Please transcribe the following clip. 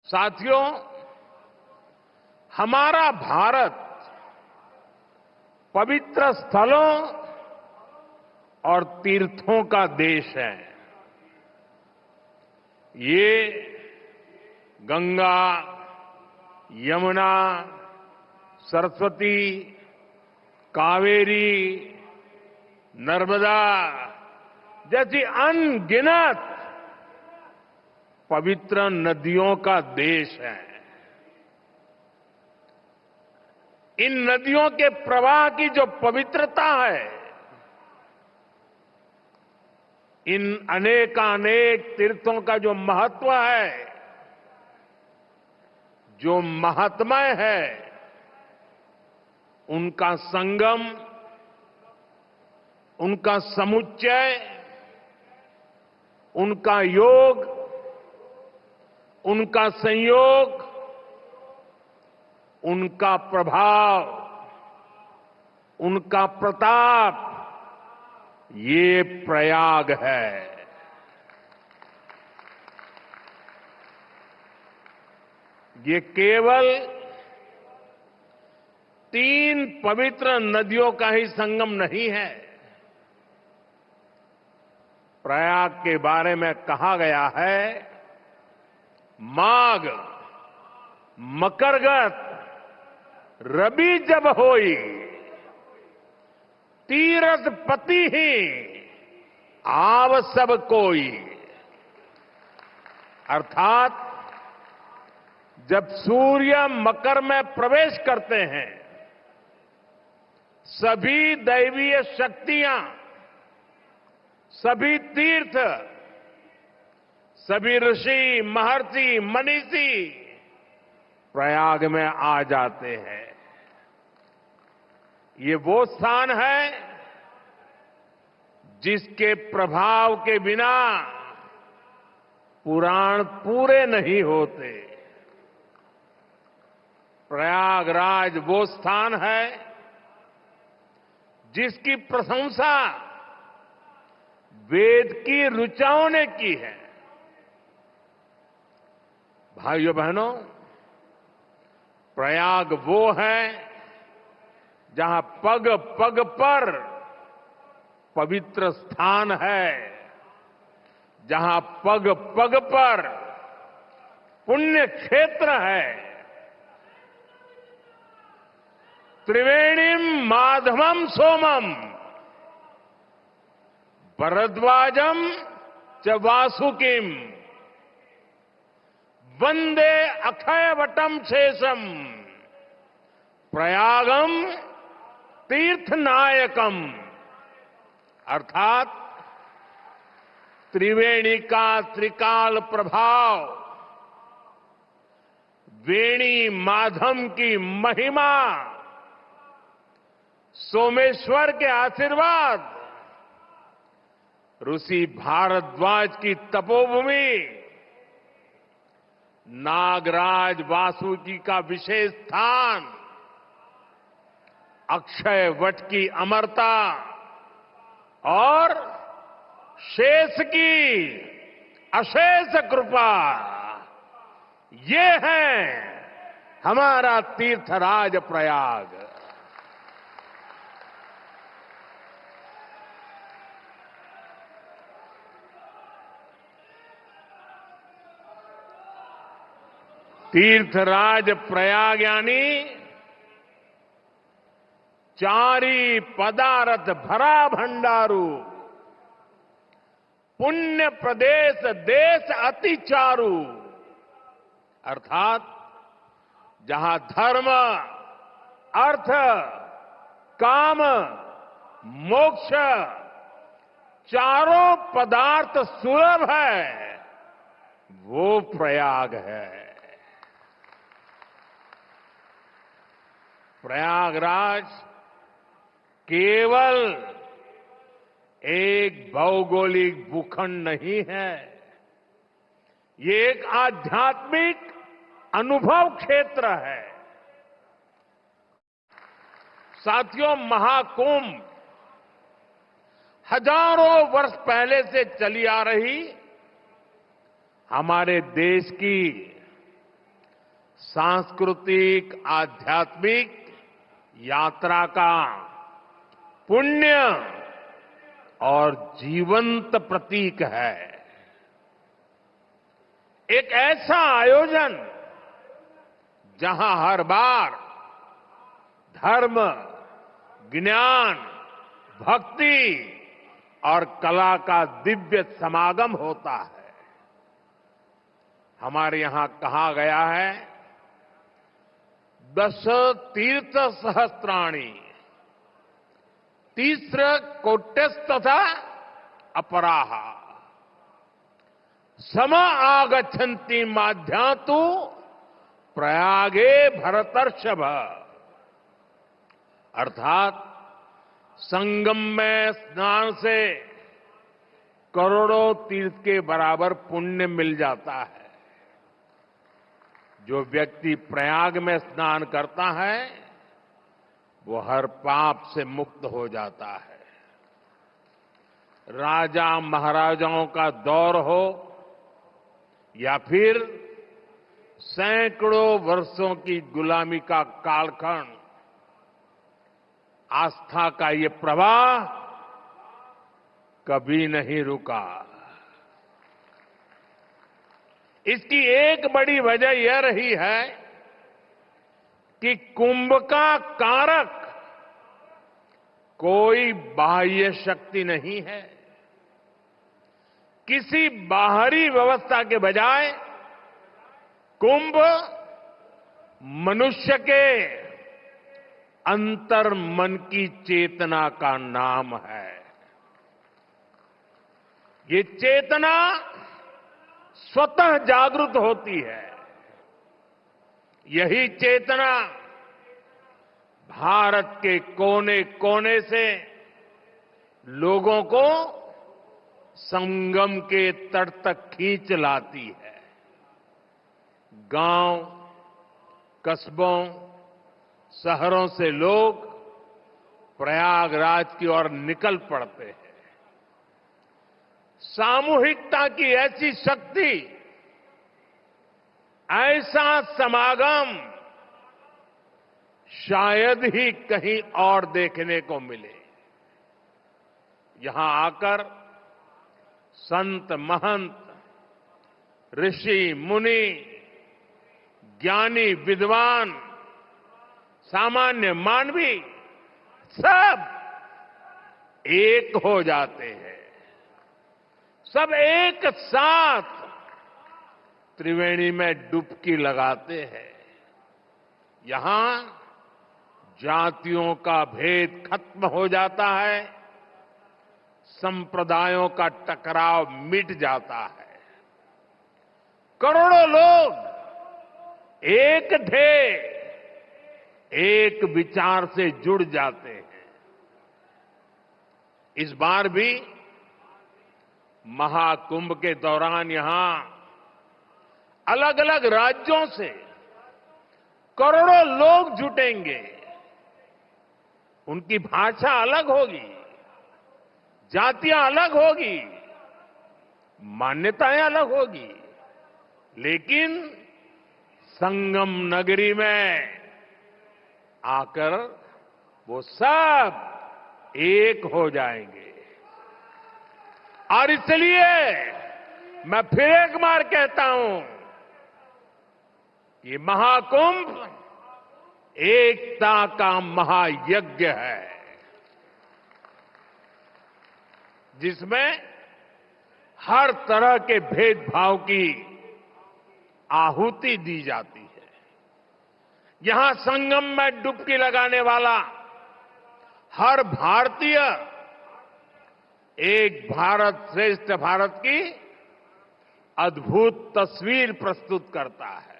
साथियों, हमारा भारत पवित्र स्थलों और तीर्थों का देश है। ये गंगा, यमुना, सरस्वती, कावेरी, नर्मदा जैसी अनगिनत पवित्र नदियों का देश है। इन नदियों के प्रवाह की जो पवित्रता है, इन अनेकानेक तीर्थों का जो महत्व है, जो महात्म्य है, उनका संगम, उनका समुच्चय, उनका योग, उनका संयोग, उनका प्रभाव, उनका प्रताप, ये प्रयाग है। ये केवल 3 पवित्र नदियों का ही संगम नहीं है। प्रयाग के बारे में कहा गया है, माघ मकरगत रवि जब होई, तीरथ पति ही आव सब कोई। अर्थात जब सूर्य मकर में प्रवेश करते हैं, सभी दैवीय शक्तियां, सभी तीर्थ, सभी ऋषि, महर्षि, मनीषी प्रयाग में आ जाते हैं। ये वो स्थान है जिसके प्रभाव के बिना पुराण पूरे नहीं होते। प्रयागराज वो स्थान है जिसकी प्रशंसा वेद की ऋचाओं ने की है। भाइयों बहनों, प्रयाग वो है जहां पग पग पर पवित्र स्थान है, जहां पग पग पर पुण्य क्षेत्र है। त्रिवेणीम माधवम सोमम भरद्वाजम च वासुकिम वंदे अक्षयवटम शेषम प्रयागम तीर्थनायकम। अर्थात त्रिवेणी का त्रिकाल प्रभाव, वेणी माधम की महिमा, सोमेश्वर के आशीर्वाद, ऋषि भारद्वाज की तपोभूमि, नागराज वासुकी का विशेष स्थान, अक्षय वट की अमरता और शेष की अशेष कृपा, ये है हमारा तीर्थराज प्रयाग। तीर्थराज प्रयाग यानी चारी पदार्थ भरा भंडारू, पुण्य प्रदेश देश अति चारू। अर्थात जहां धर्म, अर्थ, काम, मोक्ष चारों पदार्थ सुलभ है, वो प्रयाग है। प्रयागराज केवल एक भौगोलिक भूखंड नहीं है, ये एक आध्यात्मिक अनुभव क्षेत्र है। साथियों, महाकुंभ हजारों वर्ष पहले से चली आ रही हमारे देश की सांस्कृतिक आध्यात्मिक यात्रा का पुण्य और जीवंत प्रतीक है। एक ऐसा आयोजन जहां हर बार धर्म, ज्ञान, भक्ति और कला का दिव्य समागम होता है। हमारे यहां कहा गया है, दश तीर्थ सहस्त्राणि तीस्र कोट्यस्तथा अपराहा सम आगच्छन्ति माध्यातु प्रयागे भरतर्षभ। अर्थात संगम में स्नान से करोड़ों तीर्थ के बराबर पुण्य मिल जाता है। जो व्यक्ति प्रयाग में स्नान करता है वो हर पाप से मुक्त हो जाता है। राजा महाराजाओं का दौर हो या फिर सैकड़ों वर्षों की गुलामी का कालखंड, आस्था का ये प्रवाह कभी नहीं रुका। इसकी एक बड़ी वजह यह रही है कि कुंभ का कारक कोई बाह्य शक्ति नहीं है। किसी बाहरी व्यवस्था के बजाय कुंभ मनुष्य के अंतर मन की चेतना का नाम है। ये चेतना स्वतः जागृत होती है। यही चेतना भारत के कोने कोने से लोगों को संगम के तट तक खींच लाती है। गांव, कस्बों, शहरों से लोग प्रयागराज की ओर निकल पड़ते हैं। सामूहिकता की ऐसी शक्ति, ऐसा समागम शायद ही कहीं और देखने को मिले। यहां आकर संत, महंत, ऋषि, मुनि, ज्ञानी, विद्वान, सामान्य मानवी सब एक हो जाते हैं। सब एक साथ त्रिवेणी में डुबकी लगाते हैं। यहां जातियों का भेद खत्म हो जाता है, संप्रदायों का टकराव मिट जाता है। करोड़ों लोग एक थे, एक विचार से जुड़ जाते हैं। इस बार भी महाकुंभ के दौरान यहां अलग अलग राज्यों से करोड़ों लोग जुटेंगे। उनकी भाषा अलग होगी, जातियां अलग होगी, मान्यताएं अलग होगी, लेकिन संगम नगरी में आकर वो सब एक हो जाएंगे। और इसलिए मैं फिर एक बार कहता हूं, ये महाकुंभ एकता का महायज्ञ है, जिसमें हर तरह के भेदभाव की आहुति दी जाती है। यहां संगम में डुबकी लगाने वाला हर भारतीय एक भारत श्रेष्ठ भारत की अद्भुत तस्वीर प्रस्तुत करता है।